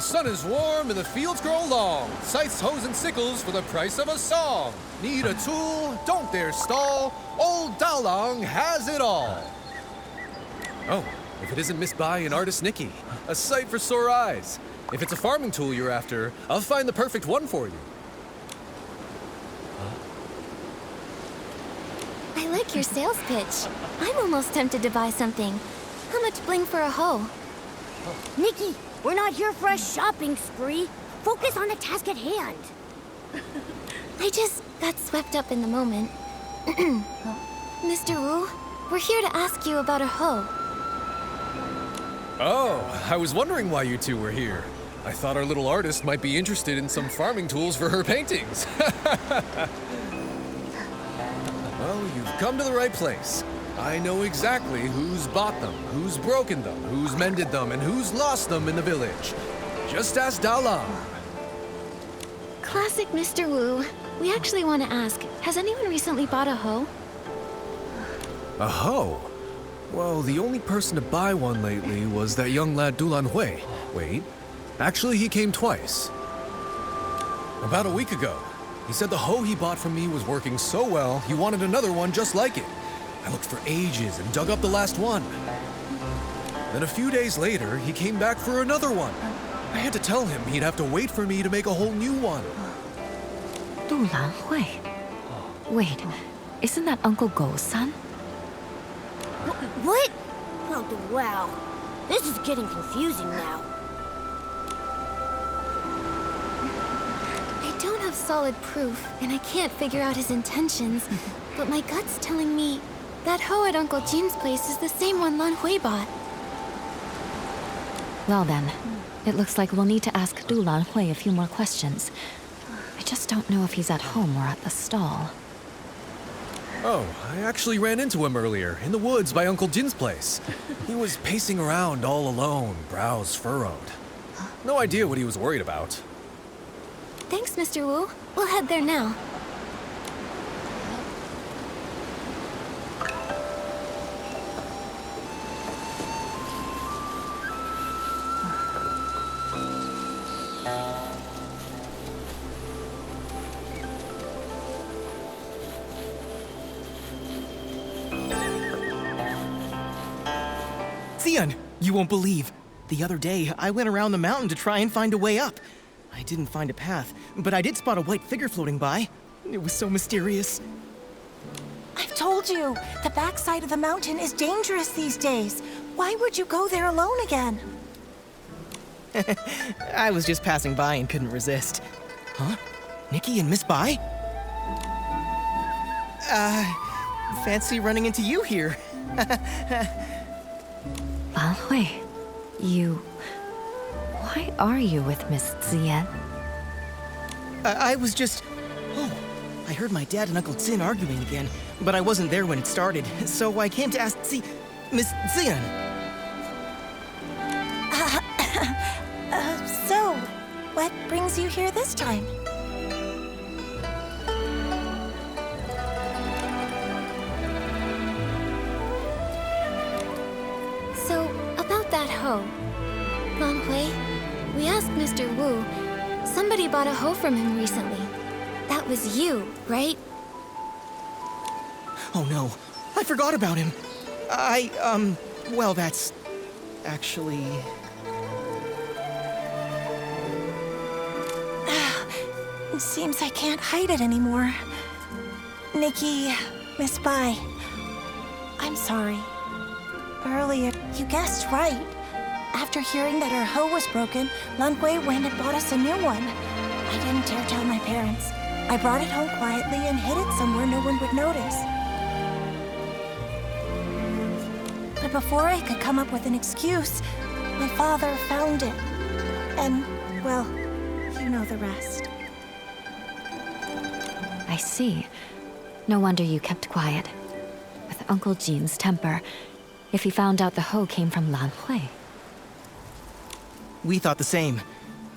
The sun is warm and the fields grow long. Scythes, hoes, and sickles for the price of a song. Need a tool? Don't dare stall. Old Dalang has it all. Oh, if it isn't Miss Bai and artist Nikki. A sight for sore eyes. If it's a farming tool you're after, I'll find the perfect one for you. I like your sales pitch. I'm almost tempted to buy something. How much bling for a hoe? Nikki, we're not here for a shopping spree. Focus on the task at hand. I just got swept up in the moment. Mr. Wu, we're here to ask you about a hoe. Oh, I was wondering why you two were here. I thought our little artist might be interested in some farming tools for her paintings. Well, you've come to the right place. I know exactly who's bought them, who's broken them, who's mended them, and who's lost them in the village. Just ask Dalang. Classic Mr. Wu. We actually want to ask, has anyone recently bought a hoe? A hoe? Well, the only person to buy one lately was that young lad Dulan Hui. Wait, actually he came twice. About a week ago. He said the hoe he bought from me was working so well, he wanted another one just like it. I looked for ages and dug up the last one. Then a few days later, he came back for another one. I had to tell him he'd have to wait for me to make a whole new one. Dulan Hui. Wait, isn't that Uncle Go's son? What? Oh, wow. This is getting confusing now. I don't have solid proof, and I can't figure out his intentions, but my gut's telling me that hoe at Uncle Jin's place is the same one Lan Hui bought. Well then, it looks like we'll need to ask Dulan Hui a few more questions. I just don't know if he's at home or at the stall. Oh, I actually ran into him earlier, in the woods by Uncle Jin's place. He was pacing around all alone, brows furrowed. No idea what he was worried about. Thanks, Mr. Wu. We'll head there now. Xian, you won't believe. The other day, I went around the mountain to try and find a way up. I didn't find a path, but I did spot a white figure floating by. It was so mysterious. I've told you, the backside of the mountain is dangerous these days. Why would you go there alone again? I was just passing by and couldn't resist. Huh? Nikki and Miss Bai? Fancy running into you here. Lan Hui, why are you with Miss Xian? I was just... Oh, I heard my dad and Uncle Xin arguing again, but I wasn't there when it started, so I came to ask Miss Xian. So, what brings you here this time? So, about that hoe. Lan Hui, we asked Mr. Wu. Somebody bought a hoe from him recently. That was you, right? Oh no, I forgot about him. Well, that's... actually... It seems I can't hide it anymore. Nikki, Miss Bai, I'm sorry. Earlier, you guessed right. After hearing that our hoe was broken, Lan Hui went and bought us a new one. I didn't dare tell my parents. I brought it home quietly and hid it somewhere no one would notice. But before I could come up with an excuse, my father found it. And, well, you know the rest. I see. No wonder you kept quiet. With Uncle Jin's temper, if he found out the hoe came from Lan Hui. We thought the same.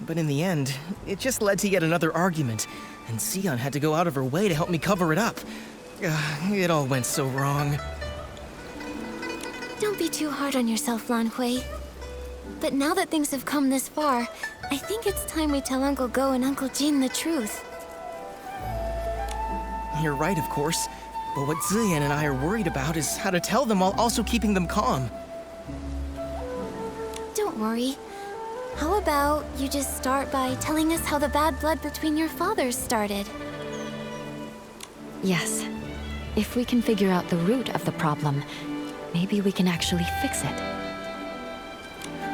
But in the end, it just led to yet another argument, and Xian had to go out of her way to help me cover it up. It all went so wrong. Don't be too hard on yourself, Lan Hui. But now that things have come this far, I think it's time we tell Uncle Go and Uncle Jin the truth. You're right, of course. But what Ziyan and I are worried about is how to tell them while also keeping them calm. Don't worry. How about you just start by telling us how the bad blood between your fathers started? Yes. If we can figure out the root of the problem, maybe we can actually fix it.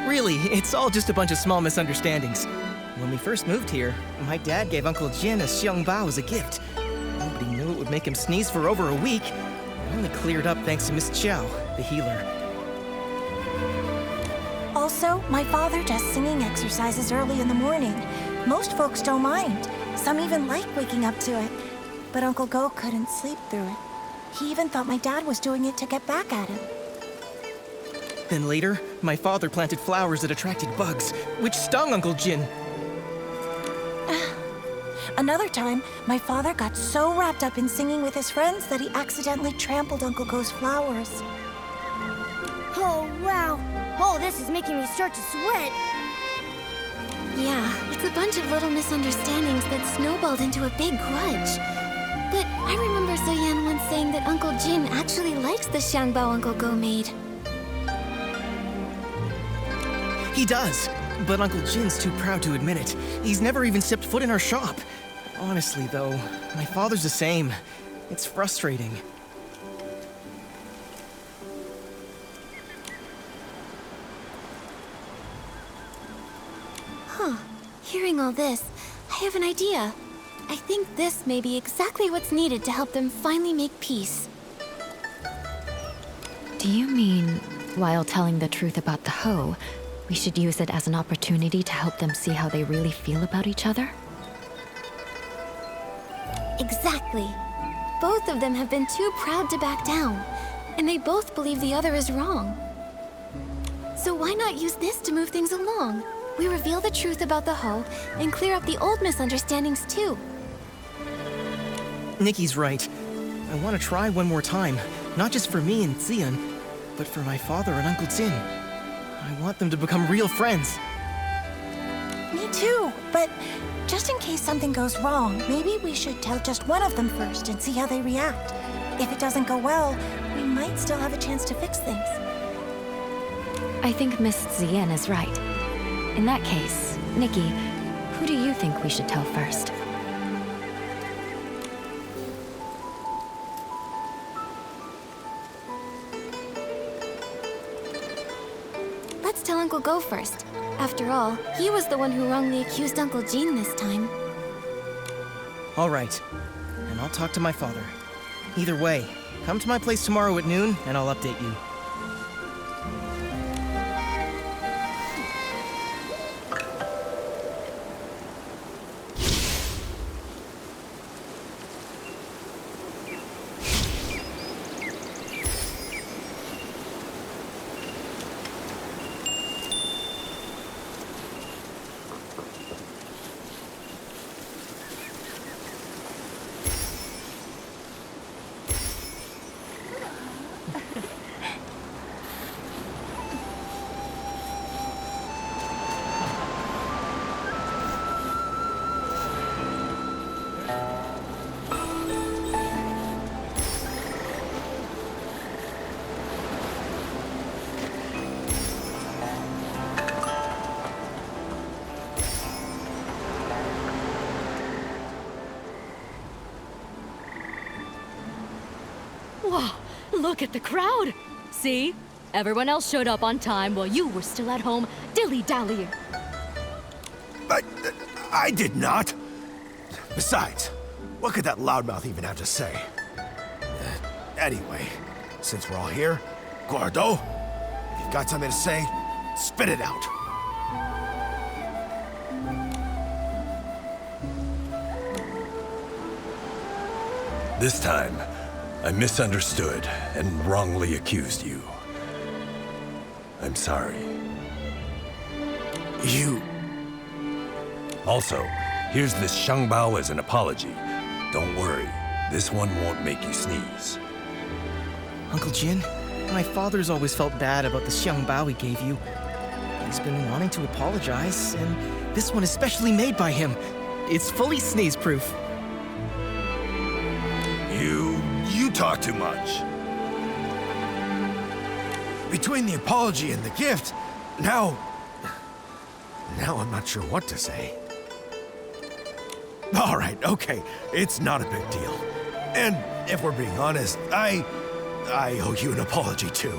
Really, it's all just a bunch of small misunderstandings. When we first moved here, my dad gave Uncle Jin a xiangbao as a gift. Nobody knew it would make him sneeze for over a week. It only cleared up thanks to Miss Chow, the healer. Also, my father does singing exercises early in the morning. Most folks don't mind. Some even like waking up to it. But Uncle Go couldn't sleep through it. He even thought my dad was doing it to get back at him. Then later, my father planted flowers that attracted bugs, which stung Uncle Jin. Another time, my father got so wrapped up in singing with his friends that he accidentally trampled Uncle Go's flowers. Oh, wow. Oh, this is making me start to sweat. Yeah, it's a bunch of little misunderstandings that snowballed into a big grudge. But I remember Ziyan once saying that Uncle Jin actually likes the xiangbao Uncle Go made. He does, but Uncle Jin's too proud to admit it. He's never even stepped foot in our shop. Honestly, though, my father's the same. It's frustrating. Hearing all this, I have an idea. I think this may be exactly what's needed to help them finally make peace. Do you mean, while telling the truth about the hoe, we should use it as an opportunity to help them see how they really feel about each other? Exactly. Both of them have been too proud to back down, and they both believe the other is wrong. So why not use this to move things along? We reveal the truth about the hoe and clear up the old misunderstandings too. Nikki's right. I want to try one more time, not just for me and Ziyan, but for my father and Uncle Jin. I want them to become real friends. Me too, but just in case something goes wrong, maybe we should tell just one of them first and see how they react. If it doesn't go well, we might still have a chance to fix things. I think Miss Ziyan is right. In that case, Nikki, who do you think we should tell first? Let's tell Uncle Go first. After all, he was the one who wrongly accused Uncle Jin this time. All right, and I'll talk to my father. Either way, come to my place tomorrow at noon, and I'll update you. Wow, look at the crowd! See? Everyone else showed up on time while you were still at home dilly-dallying. I did not. Besides, what could that loudmouth even have to say? Anyway, since we're all here, Gordo, if you've got something to say, spit it out. This time, I misunderstood and wrongly accused you. I'm sorry. You... Also, here's this xiangbao as an apology. Don't worry, this one won't make you sneeze. Uncle Jin, my father's always felt bad about the xiangbao he gave you. He's been wanting to apologize, and this one is specially made by him. It's fully sneeze-proof. You talk too much. Between the apology and the gift, now I'm not sure what to say. All right, okay, it's not a big deal. And if we're being honest, I owe you an apology too.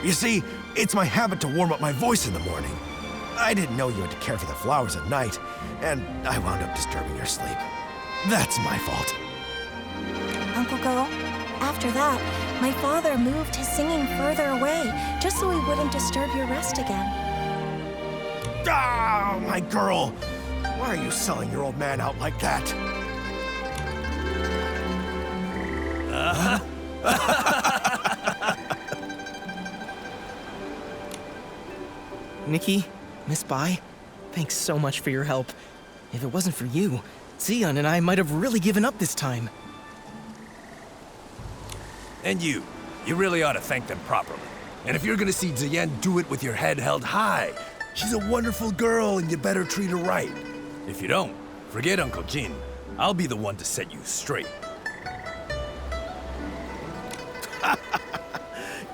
You see, it's my habit to warm up my voice in the morning. I didn't know you had to care for the flowers at night, and I wound up disturbing your sleep. That's my fault. Uncle Go, after that, my father moved his singing further away, just so he wouldn't disturb your rest again. Ah, my girl! Why are you selling your old man out like that? Nikki, Miss Bai, thanks so much for your help. If it wasn't for you, Zion and I might have really given up this time. And you really ought to thank them properly. And if you're gonna see Ziyan, do it with your head held high. She's a wonderful girl, and you better treat her right. If you don't, forget Uncle Jin. I'll be the one to set you straight.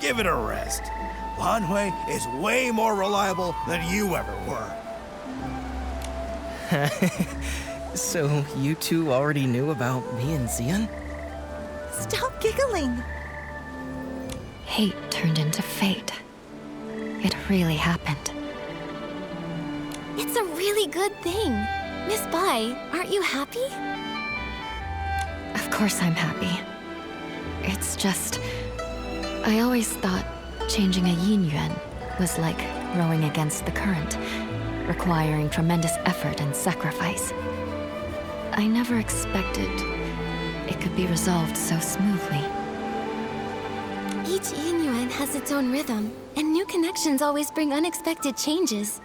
Give it a rest. Lan Hui is way more reliable than you ever were. So you two already knew about me and Zion? Stop giggling. Hate turned into fate. It really happened. It's a really good thing. Miss Bai, aren't you happy? Of course I'm happy. It's just... I always thought changing a yin yuan was like rowing against the current, requiring tremendous effort and sacrifice. I never expected it could be resolved so smoothly. Each yin yuan has its own rhythm, and new connections always bring unexpected changes.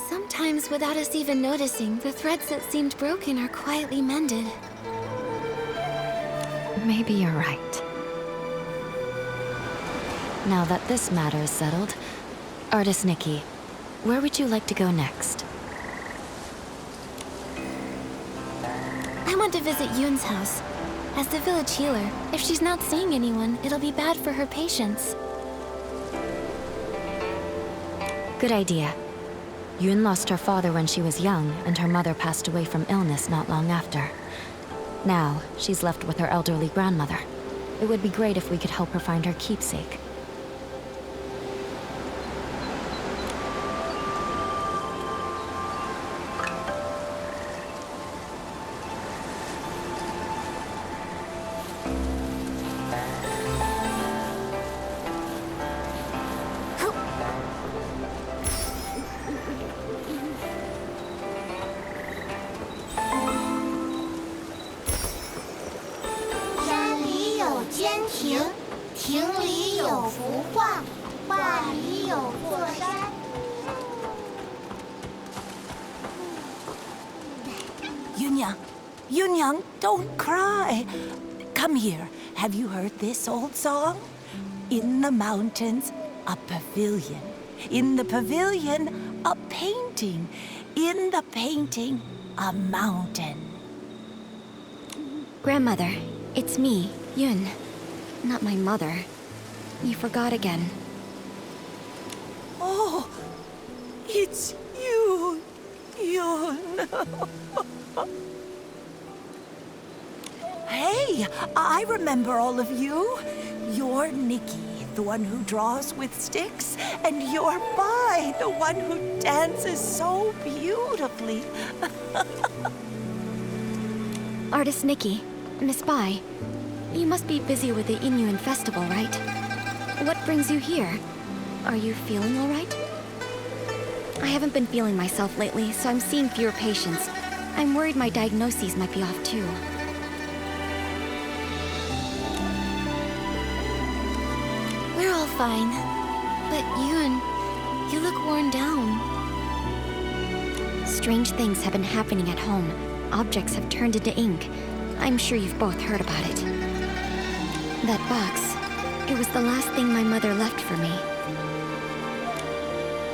Sometimes, without us even noticing, the threads that seemed broken are quietly mended. Maybe you're right. Now that this matter is settled, Artist Nikki, where would you like to go next? I want to visit Yoon's house. As the village healer, if she's not seeing anyone, it'll be bad for her patients. Good idea. Yoon lost her father when she was young, and her mother passed away from illness not long after. Now, she's left with her elderly grandmother. It would be great if we could help her find her keepsake. Yunyang, don't cry. Come here. Have you heard this old song? In the mountains, a pavilion. In the pavilion, a painting. In the painting, a mountain. Grandmother, it's me, Yun. Not my mother. You forgot again. Oh, it's you, Yun. Hey, I remember all of you. You're Nikki, the one who draws with sticks, and you're Bai, the one who dances so beautifully. Artist Nikki, Miss Bai, you must be busy with the Inuan festival, right? What brings you here? Are you feeling all right? I haven't been feeling myself lately, so I'm seeing fewer patients. I'm worried my diagnoses might be off too. We're all fine. But Yun, you look worn down. Strange things have been happening at home. Objects have turned into ink. I'm sure you've both heard about it. That box, it was the last thing my mother left for me.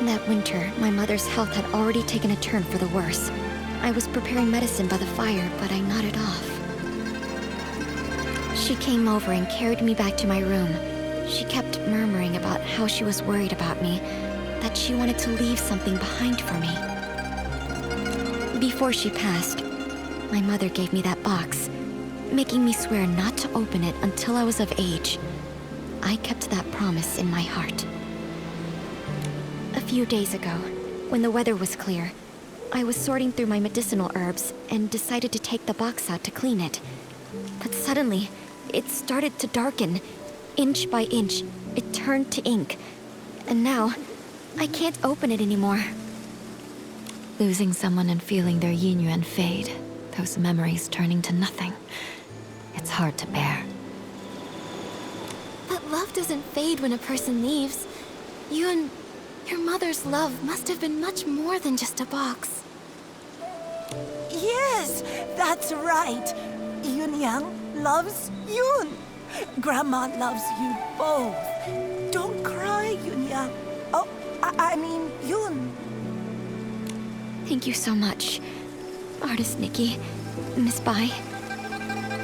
That winter, my mother's health had already taken a turn for the worse. I was preparing medicine by the fire, but I nodded off. She came over and carried me back to my room. She kept murmuring about how she was worried about me, that she wanted to leave something behind for me. Before she passed, my mother gave me that box, making me swear not to open it until I was of age. I kept that promise in my heart. A few days ago, when the weather was clear, I was sorting through my medicinal herbs and decided to take the box out to clean it. But suddenly, it started to darken. Inch by inch, it turned to ink. And now, I can't open it anymore. Losing someone and feeling their yin yuan fade, those memories turning to nothing. It's hard to bear. But love doesn't fade when a person leaves. You and your mother's love must have been much more than just a box. Yes, that's right. Yun Yang loves Yun. Grandma loves you both. Don't cry, Yun Yang. Oh, I mean, Yun. Thank you so much, Artist Nikki, Miss Bai.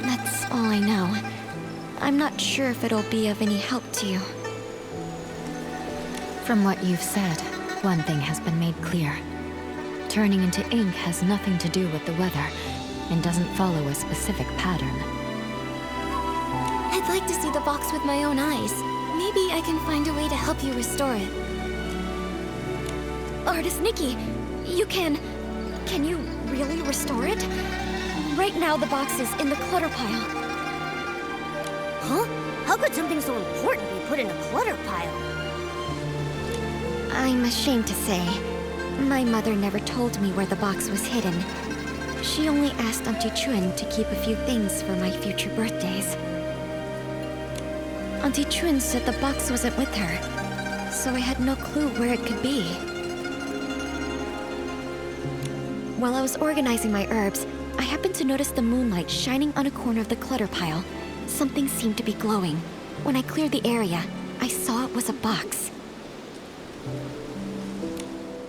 That's all I know. I'm not sure if it'll be of any help to you. From what you've said, one thing has been made clear. Turning into ink has nothing to do with the weather, and doesn't follow a specific pattern. I'd like to see the box with my own eyes. Maybe I can find a way to help you restore it. Artist Nikki, you can you really restore it? Right now the box is in the clutter pile. Huh? How could something so important be put in a clutter pile? I'm ashamed to say, my mother never told me where the box was hidden. She only asked Auntie Chun to keep a few things for my future birthdays. Auntie Chun said the box wasn't with her, so I had no clue where it could be. While I was organizing my herbs, I happened to notice the moonlight shining on a corner of the clutter pile. Something seemed to be glowing. When I cleared the area, I saw it was a box.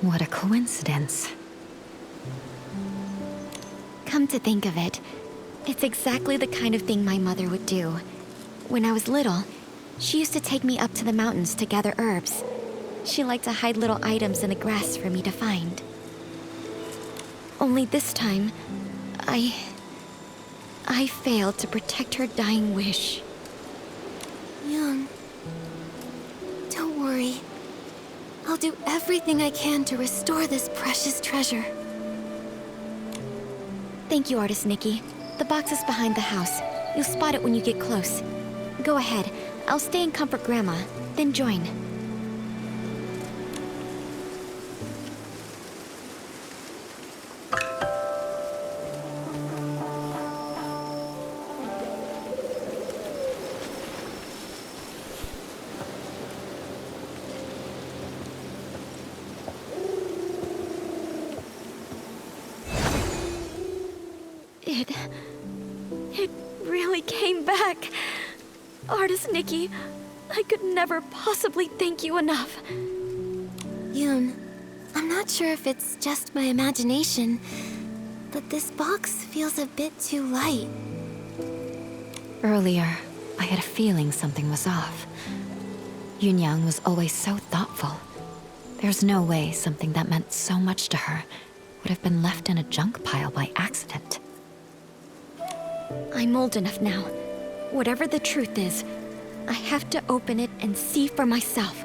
What a coincidence. Come to think of it, it's exactly the kind of thing my mother would do. When I was little, she used to take me up to the mountains to gather herbs. She liked to hide little items in the grass for me to find. Only this time, I failed to protect her dying wish. Young, don't worry. I'll do everything I can to restore this precious treasure. Thank you, Artist Nikki. The box is behind the house. You'll spot it when you get close. Go ahead. I'll stay and comfort Grandma, then join. It really came back. Artist Nikki, I could never possibly thank you enough. Yoon, I'm not sure if it's just my imagination, but this box feels a bit too light. Earlier, I had a feeling something was off. Yunyang was always so thoughtful. There's no way something that meant so much to her would have been left in a junk pile by accident. I'm old enough now. Whatever the truth is, I have to open it and see for myself.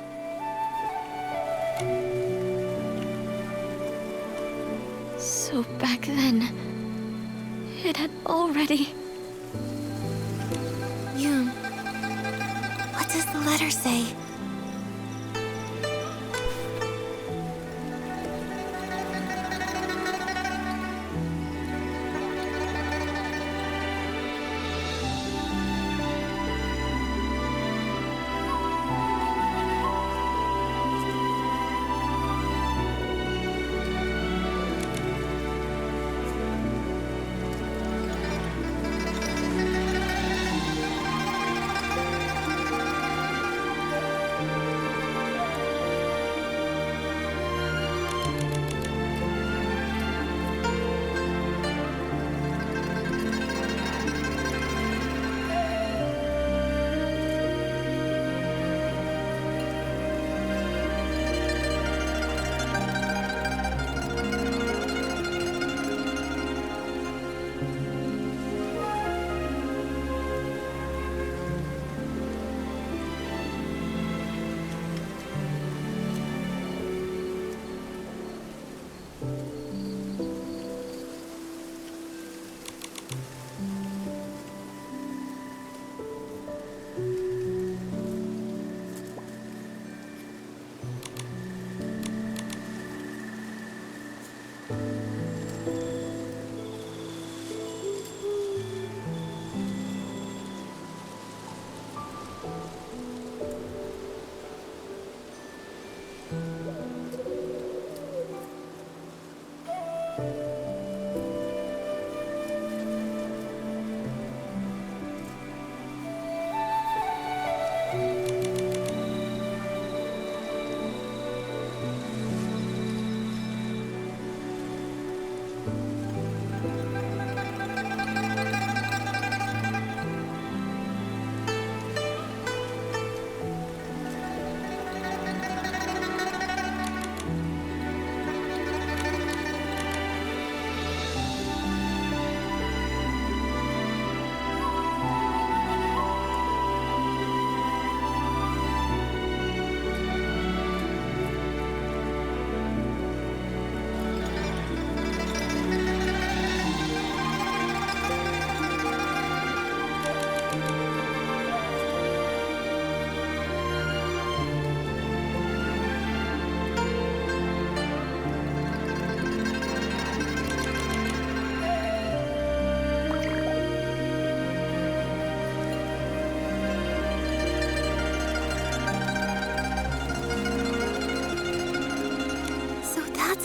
So back then, it had already... Yoon, what does the letter say?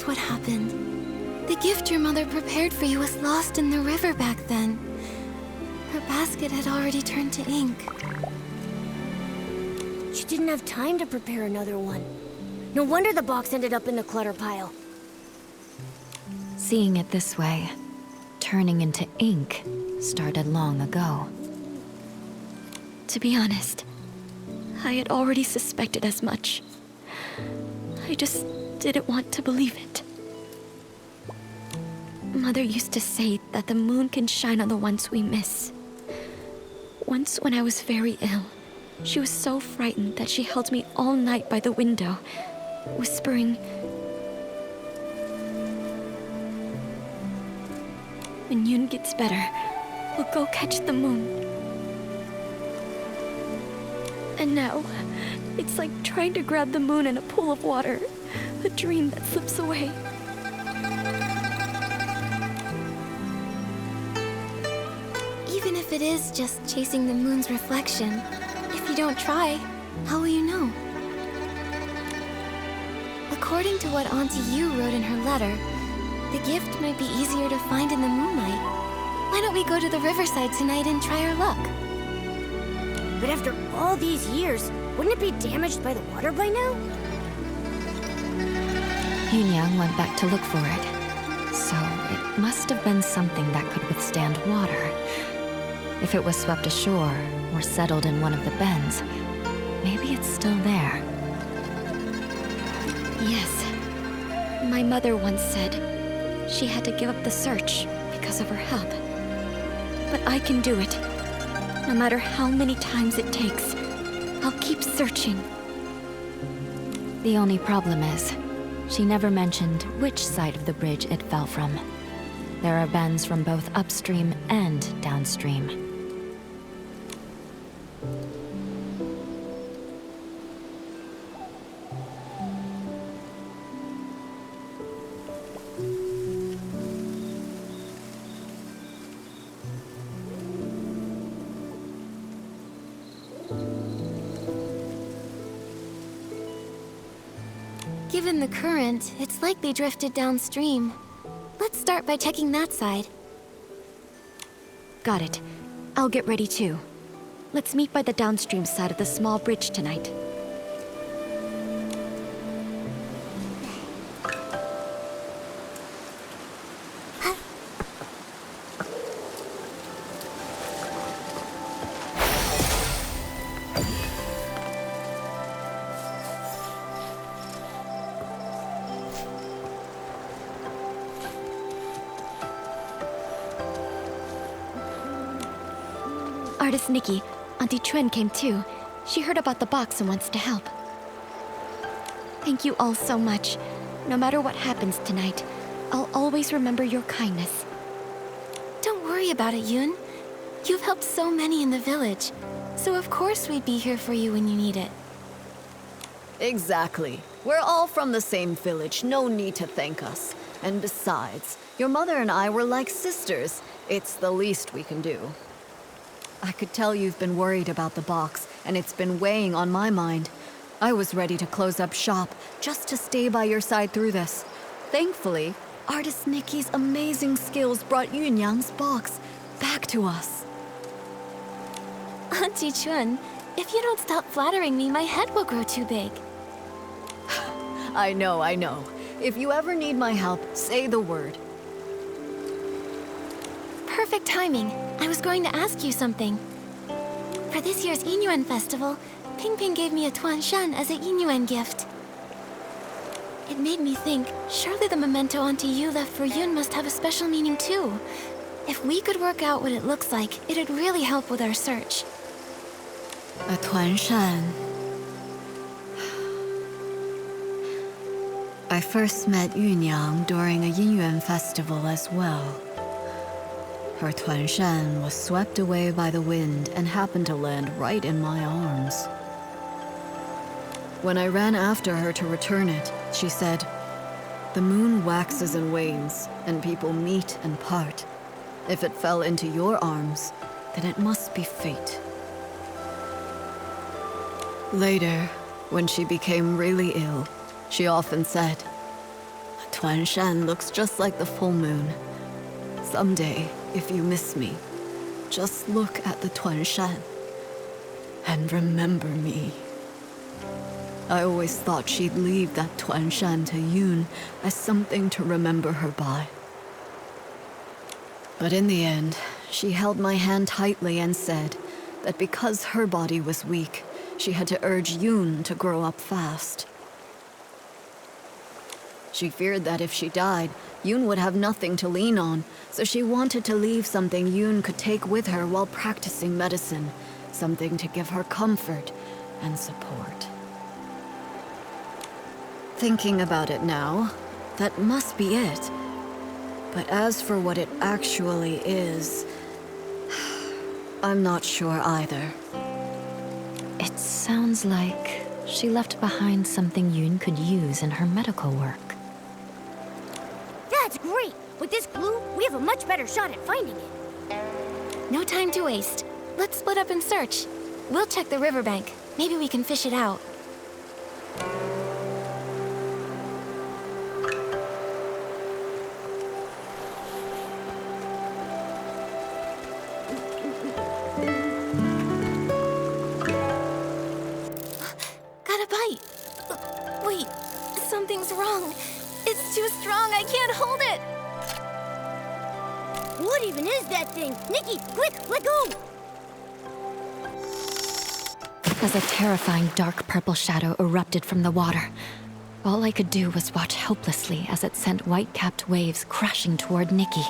is what happened. The gift your mother prepared for you was lost in the river back then. Her basket had already turned to ink. She didn't have time to prepare another one. No wonder the box ended up in the clutter pile. Seeing it this way, turning into ink started long ago. To be honest, I had already suspected as much. I just didn't want to believe it. Mother used to say that the moon can shine on the ones we miss. Once when I was very ill, she was so frightened that she held me all night by the window, whispering, "When Yun gets better, we'll go catch the moon." And now, it's like trying to grab the moon in a pool of water, a dream that slips away. Even if it is just chasing the moon's reflection, if you don't try, how will you know? According to what Auntie Yu wrote in her letter, the gift might be easier to find in the moonlight. Why don't we go to the riverside tonight and try our luck? But after all these years, wouldn't it be damaged by the water by now? Yunyang went back to look for it. So it must have been something that could withstand water. If it was swept ashore or settled in one of the bends, maybe it's still there. Yes. My mother once said she had to give up the search because of her health. But I can do it. No matter how many times it takes, I'll keep searching. The only problem is, she never mentioned which side of the bridge it fell from. There are bends from both upstream and downstream. Given the current, it's likely drifted downstream. Let's start by checking that side. Got it. I'll get ready too. Let's meet by the downstream side of the small bridge tonight. Artist Nikki, Auntie Chuen came too. She heard about the box and wants to help. Thank you all so much. No matter what happens tonight, I'll always remember your kindness. Don't worry about it, Yun. You've helped so many in the village, so of course we'd be here for you when you need it. Exactly. We're all from the same village, no need to thank us. And besides, your mother and I were like sisters. It's the least we can do. I could tell you've been worried about the box, and it's been weighing on my mind. I was ready to close up shop, just to stay by your side through this. Thankfully, Artist Nikki's amazing skills brought Yunyang's box back to us. Auntie Chuen, if you don't stop flattering me, my head will grow too big. I know. If you ever need my help, say the word. Perfect timing. I was going to ask you something. For this year's Yinyuan festival, Ping Ping gave me a Tuan Shan as a Yinyuan gift. It made me think, surely the memento Auntie Yu left for Yun must have a special meaning too. If we could work out what it looks like, it'd really help with our search. A Tuan Shan. I first met Yunyang during a Yinyuan festival as well. Her Tuan Shan was swept away by the wind and happened to land right in my arms. When I ran after her to return it, she said, "The moon waxes and wanes, and people meet and part. If it fell into your arms, then it must be fate." Later, when she became really ill, she often said, Tuanshan looks just like the full moon. Someday, if you miss me, just look at the Tuanshan and remember me. I always thought she'd leave that Tuanshan to Yun as something to remember her by. But in the end, she held my hand tightly and said that because her body was weak, she had to urge Yun to grow up fast. She feared that if she died, Yun would have nothing to lean on, so she wanted to leave something Yun could take with her while practicing medicine, something to give her comfort and support. Thinking about it now, that must be it. But as for what it actually is, I'm not sure either. It sounds like she left behind something Yun could use in her medical work. That's great! With this clue, we have a much better shot at finding it. No time to waste. Let's split up and search. We'll check the riverbank. Maybe we can fish it out. Got a bite. Wait, something's wrong. It's too strong. I can't hold it. What even is that thing? Nikki, quick, let go! As a terrifying dark purple shadow erupted from the water, all I could do was watch helplessly as it sent white-capped waves crashing toward Nikki.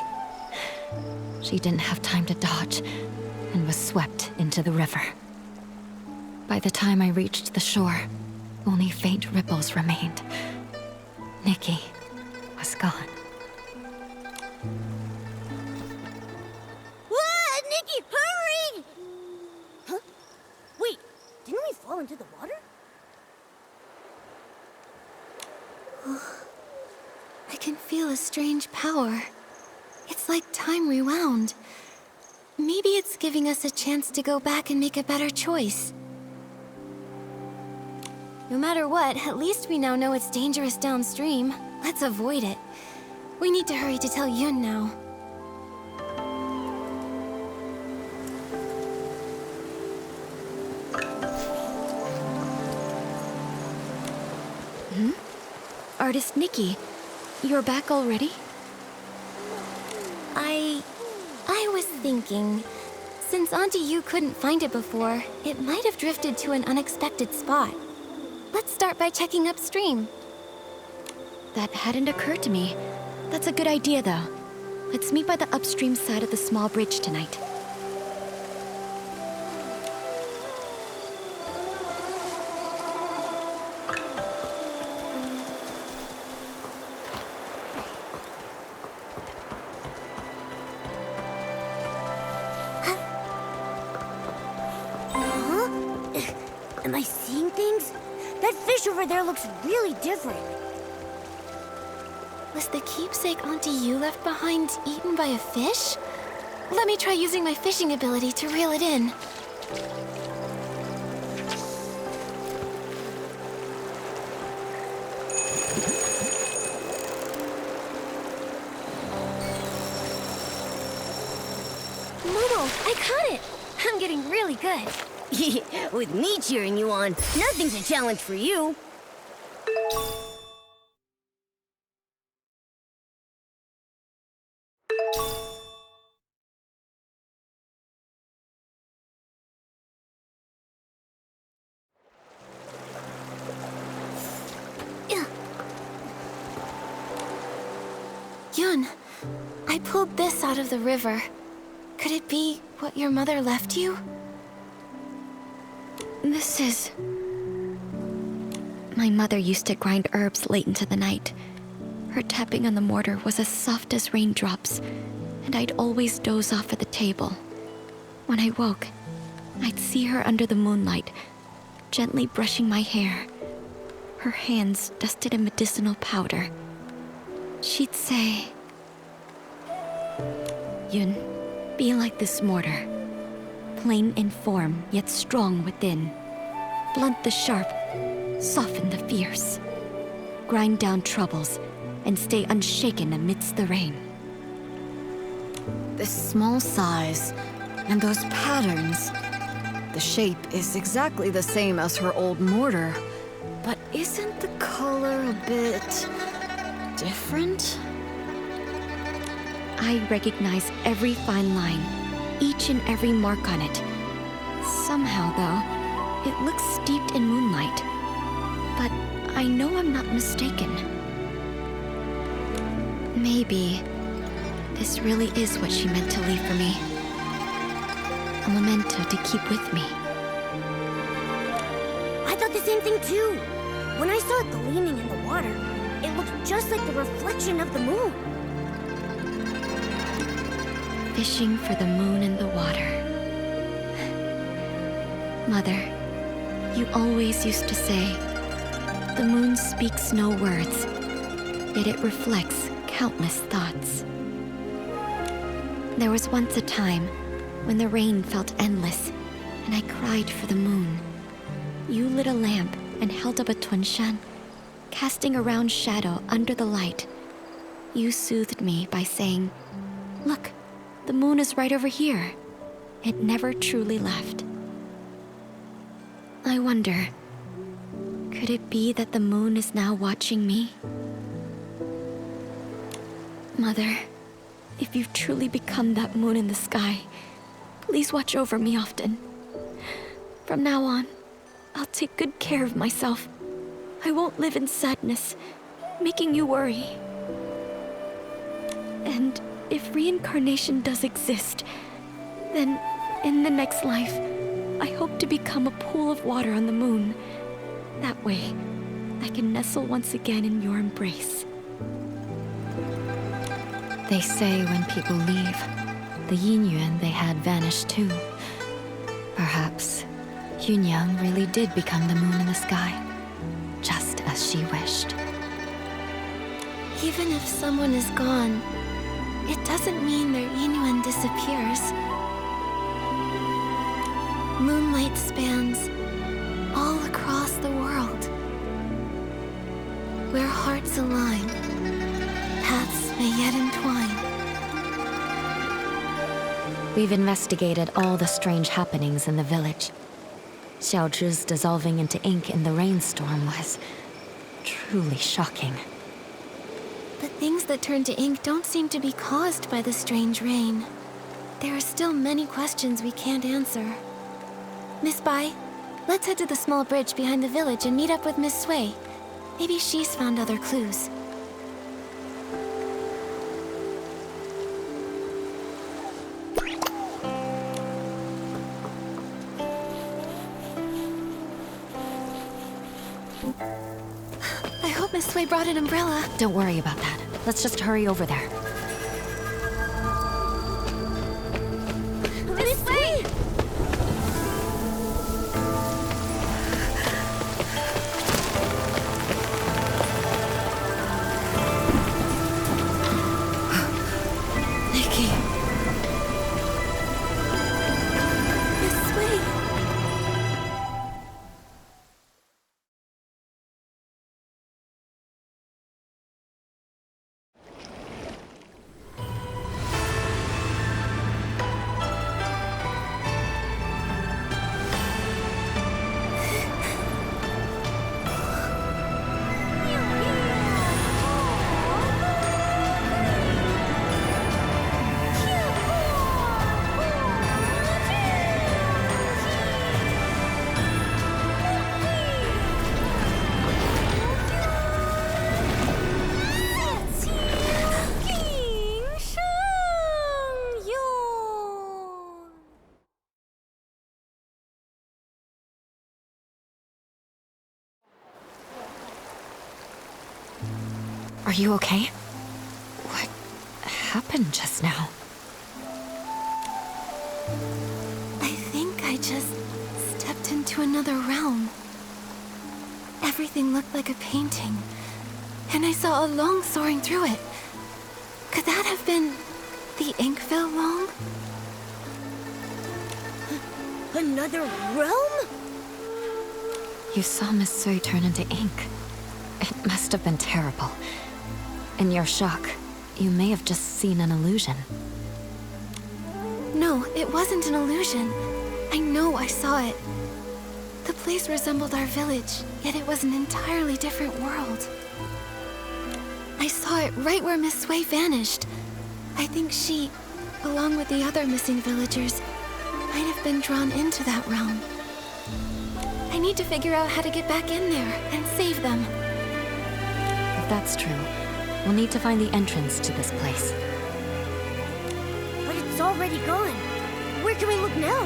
She didn't have time to dodge and was swept into the river. By the time I reached the shore, only faint ripples remained. Nikki was gone. Nikki, hurry! Huh? Wait, didn't we fall into the water? I can feel a strange power. It's like time rewound. Maybe it's giving us a chance to go back and make a better choice. No matter what, at least we now know it's dangerous downstream. Let's avoid it. We need to hurry to tell Yun now. Artist Nikki, you're back already? I was thinking, since Auntie Yu couldn't find it before, it might have drifted to an unexpected spot. Let's start by checking upstream. That hadn't occurred to me. That's a good idea, though. Let's meet by the upstream side of the small bridge tonight. Am I seeing things? That fish over there looks really different. Was the keepsake Auntie Yu left behind eaten by a fish? Let me try using my fishing ability to reel it in. Moodle, I caught it! I'm getting really good. With me cheering you on, nothing's a challenge for you. Yun, I pulled this out of the river. Could it be what your mother left you? This is... My mother used to grind herbs late into the night. Her tapping on the mortar was as soft as raindrops, and I'd always doze off at the table. When I woke, I'd see her under the moonlight, gently brushing my hair, her hands dusted in medicinal powder. She'd say, "Yun, be like this mortar. Plain in form, yet strong within. Blunt the sharp, soften the fierce. Grind down troubles, and stay unshaken amidst the rain. This small size, and those patterns. The shape is exactly the same as her old mortar, but isn't the color a bit different? I recognize every fine line, each and every mark on it. Somehow, though, it looks steeped in moonlight. But I know I'm not mistaken. Maybe this really is what she meant to leave for me. A memento to keep with me. I thought the same thing too. When I saw it gleaming in the water, it looked just like the reflection of the moon. Fishing for the moon in the water. Mother, you always used to say, the moon speaks no words, yet it reflects countless thoughts. There was once a time when the rain felt endless, and I cried for the moon. You lit a lamp and held up a tunshan, casting a round shadow under the light. You soothed me by saying, "Look, the moon is right over here." It never truly left. I wonder, could it be that the moon is now watching me? Mother, if you've truly become that moon in the sky, please watch over me often. From now on, I'll take good care of myself. I won't live in sadness, making you worry. And if reincarnation does exist, then in the next life, I hope to become a pool of water on the moon. That way, I can nestle once again in your embrace. They say when people leave, the yin yuan they had vanished too. Perhaps Yunyang really did become the moon in the sky, just as she wished. Even if someone is gone, it doesn't mean their Inuan disappears. Moonlight spans all across the world. Where hearts align, paths may yet entwine. We've investigated all the strange happenings in the village. Xiaozhi's dissolving into ink in the rainstorm was truly shocking. But things that turn to ink don't seem to be caused by the strange rain. There are still many questions we can't answer. Miss Bai, let's head to the small bridge behind the village and meet up with Miss Sui. Maybe she's found other clues. I hope Miss Sui brought an umbrella. Don't worry about that. Let's just hurry over there. This way! Nikki. Miss Sui. Are you okay? What happened just now? I think I just stepped into another realm. Everything looked like a painting, and I saw a long soaring through it. Could that have been the Inkville Long? Another realm? You saw Miss Sui turn into ink. It must have been terrible. In your shock, you may have just seen an illusion. No, it wasn't an illusion. I know I saw it. The place resembled our village, yet it was an entirely different world. I saw it right where Miss Sui vanished. I think she, along with the other missing villagers, might have been drawn into that realm. I need to figure out how to get back in there and save them. If that's true, we'll need to find the entrance to this place. But it's already gone. Where can we look now?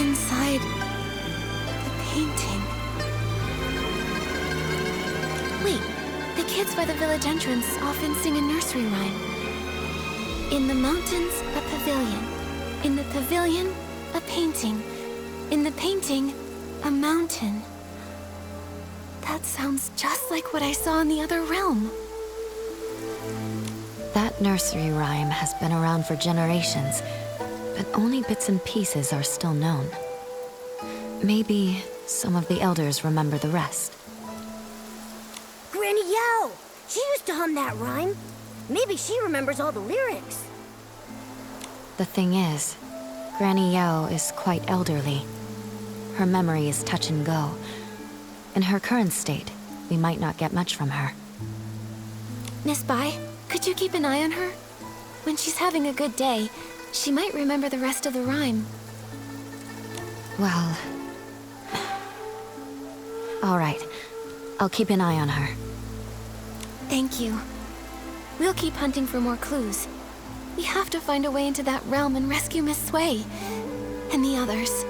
Inside the painting. Wait, the kids by the village entrance often sing a nursery rhyme. In the mountains, a pavilion. In the pavilion, a painting. In the painting, a mountain. That sounds just like what I saw in the other realm. That nursery rhyme has been around for generations, but only bits and pieces are still known. Maybe some of the elders remember the rest. Granny Yao! She used to hum that rhyme. Maybe she remembers all the lyrics. The thing is, Granny Yao is quite elderly. Her memory is touch and go. In her current state, we might not get much from her. Miss Bai, could you keep an eye on her? When she's having a good day, she might remember the rest of the rhyme. Well... all right. I'll keep an eye on her. Thank you. We'll keep hunting for more clues. We have to find a way into that realm and rescue Miss Sui and the others.